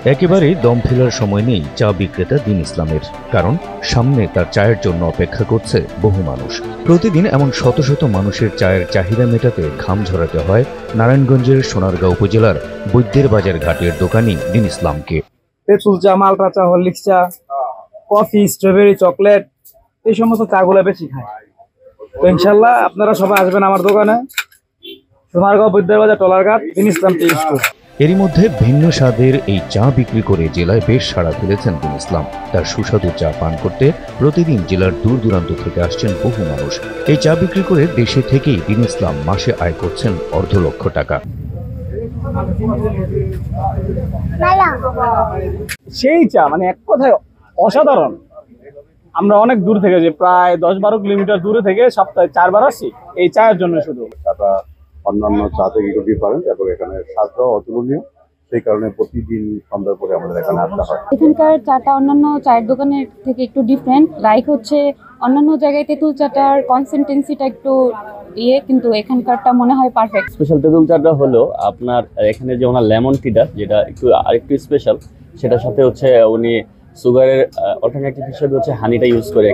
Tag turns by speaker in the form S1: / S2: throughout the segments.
S1: একেবারেই দম ফেলার সময় নেই চা বিক্রেতা দিন ইসলামের, কারণ সামনে তার চায়ের জন্য অপেক্ষা করছে বহু মানুষ। প্রতিদিন এমন শত শত মানুষের চায়ের চাহিদা মেটাতে ঘাম ঝরাতে হয় নারায়ণগঞ্জের সোনারগাঁও উপজেলার বৈদ্যের বাজার ঘাটের দোকানি দিন ইসলামকে।
S2: তেঁতুল চা, মালটা চা, হরলিক্স চা, কফি, স্ট্রবেরি, চকলেট, এই সমস্ত চাগুলো বেশি খায়। তো ইনশাল্লাহ আপনারা সবাই আসবেন আমার দোকানে, সোনারগাঁও বৈদ্যের বাজার টলারঘাট, দিন ইসলাম টি স্টোর।
S1: এরই মধ্যে ভিন্ন স্বাদের এই চা বিক্রি করে জেলায় বেশ সাড়া ফেলেছেন দিন ইসলাম। তার সুস্বাদু চা পান করতে প্রতিদিন জেলার দূর দূরান্ত থেকে আসছেন বহু মানুষ। এই চা বিক্রি করে দেশে থেকেই দিন ইসলাম মাসে আয় করছেন $250,000 টাকা।
S2: সেই চা মানে এক কথায় অসাধারণ। আমরা অনেক দূর থেকে, যে প্রায় 10-12 কিলোমিটার দূরে থেকে সপ্তাহে 4 বার আসি এই চায়ের জন্য। শুধু
S3: চাটা অন্যান্য চা থেকে একটু ডিফারেন্ট এবং এখানে স্বাদটাও অতুলনীয়, সেই কারণে প্রতিদিন সন্ধ্যার পরে আমাদের এখানে আসতে হয়।
S4: এখানকার চাটা অন্যান্য চায়ের দোকানের থেকে একটু ডিফারেন্ট। লাইক হচ্ছে অন্যান্য জায়গায় তেঁতুল চাটার কনসিস্টেন্সিটা একটু কিন্তু এখানকারটা মনে হয় পারফেক্ট।
S5: স্পেশাল তেঁতুল চাটা হলো আপনার এখানে যে ওনার লেমন টিটা, যেটা একটু আরেকটু স্পেশাল, সেটার সাথে হচ্ছে উনি সুগারের অল্টারনেটিভ হিসেবে হচ্ছে হানিটা ইউজ করে।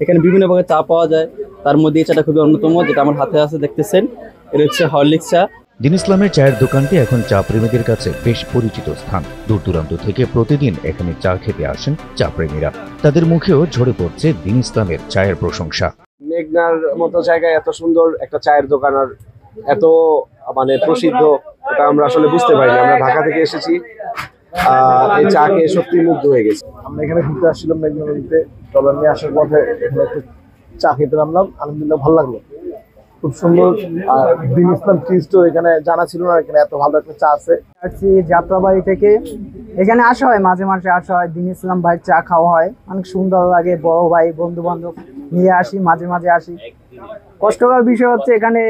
S5: এখানে বিভিন্ন প্রকার চা পাওয়া যায়, তার মধ্যে এই চাটা খুবই অন্যতম, যেটা আমার হাতে আছে দেখতেছেন। এটা হচ্ছে হরলিক্স চা।
S1: দিন ইসলামের চায়ের দোকানটি এখন চা প্রেমীদের কাছে বেশ পরিচিত স্থান। দূর দূরান্ত থেকে প্রতিদিন এখানে চা খেতে আসেন চা প্রেমীরা। তাদের মুখেও ঝরে পড়ছে দিন ইসলামের চায়ের প্রশংসা।
S6: মেঘনার মতো জায়গায় এত সুন্দর একটা চায়ের দোকান আর এত মানে প্রসিদ্ধ, এটা আমরা আসলে বুঝতে পারিনি। আমরা ঢাকা থেকে এসেছি, এই চা খেয়ে সত্যি মুগ্ধ হয়ে গেছি।
S2: আমরা এখানে ঘুরতে আসছিলাম মেঘনা নদীতে, ট্রলার নিয়ে আসার পথে এখানে একটু চা খেতে নামলাম, আলহামদুলিল্লাহ ভালো লাগলো, খুব সুন্দর। আর দিন ইসলাম টি স্টোর এখানে জানা ছিল না, এখানে এত ভালো একটা চা আছে।
S7: আসছি যাত্রাবাড়ি থেকে, এখানে আসা হয় মাঝে মাঝে আসা হয়, দিন ইসলাম ভাইয়ের চা খাওয়া হয়, অনেক সুন্দর লাগে। বড় ভাই বন্ধু বান্ধব নিয়ে আসি, মাঝে মাঝে আসি। কষ্টকর বিষয় হচ্ছে এখানে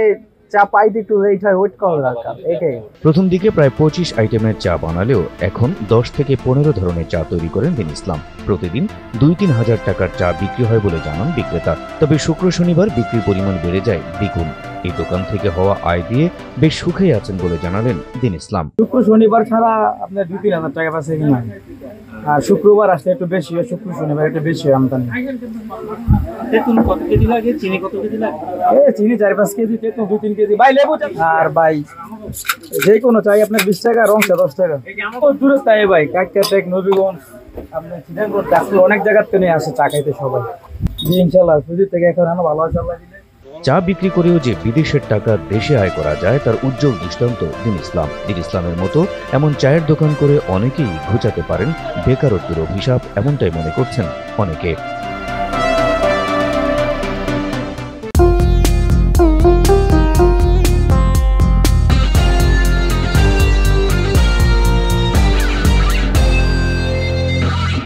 S7: চা পাইতে একটু লেট হয়, ওয়েট করা দরকার, এটাই।
S1: প্রথম দিকে প্রায় 25 আইটেমের চা বানালেও এখন 10 থেকে 15 ধরনের চা তৈরি করেন দিন ইসলাম। প্রতিদিন 2-3 হাজার টাকার চা বিক্রি হয় বলে জানান বিক্রেতা। তবে শুক্র শনিবার বিক্রির পরিমাণ বেড়ে যায় দ্বিগুণ। এই দোকান থেকে হওয়া আয় দিয়ে বেশ সুখেই আছেন বলে জানালেন দিন ইসলাম।
S2: শুক্র শনিবার ছাড়া আপনার 2-3 হাজার টাকা পাচ্ছে কিনা, আর শুক্রবার আসলে একটু বেশি হয়, শুক্র শনিবার একটু বেশি হয় আমদানি।
S8: তেঁতুল কত কেজি লাগে, চিনি কত কেজি লাগে?
S2: চিনি 4-5 কেজি, তেঁতুল 2-3 কেজি। ভাই লেবু আর ভাই যে কোনো চাই আপনার 20 টাকা, রংটা 10 টাকা। দূরে তাই ভাই কাকটাটেক, নবীগঞ্জ, আপনার চিটাগং, আসলে অনেক জায়গার থেকে আসে চা খাইতে সবাই। জি ইনশাল্লাহ সুযোগ থেকে এখন ভালো আছে।
S1: চা বিক্রি করেও যে বিদেশের টাকা দেশে আয় করা যায় তার উজ্জ্বল দৃষ্টান্ত দিন ইসলাম। দিন ইসলামের মতো এমন চায়ের দোকান করে অনেকেই ঘুচাতে পারেন বেকারত্বের অভিশাপ, এমনটাই মনে করছেন অনেকে।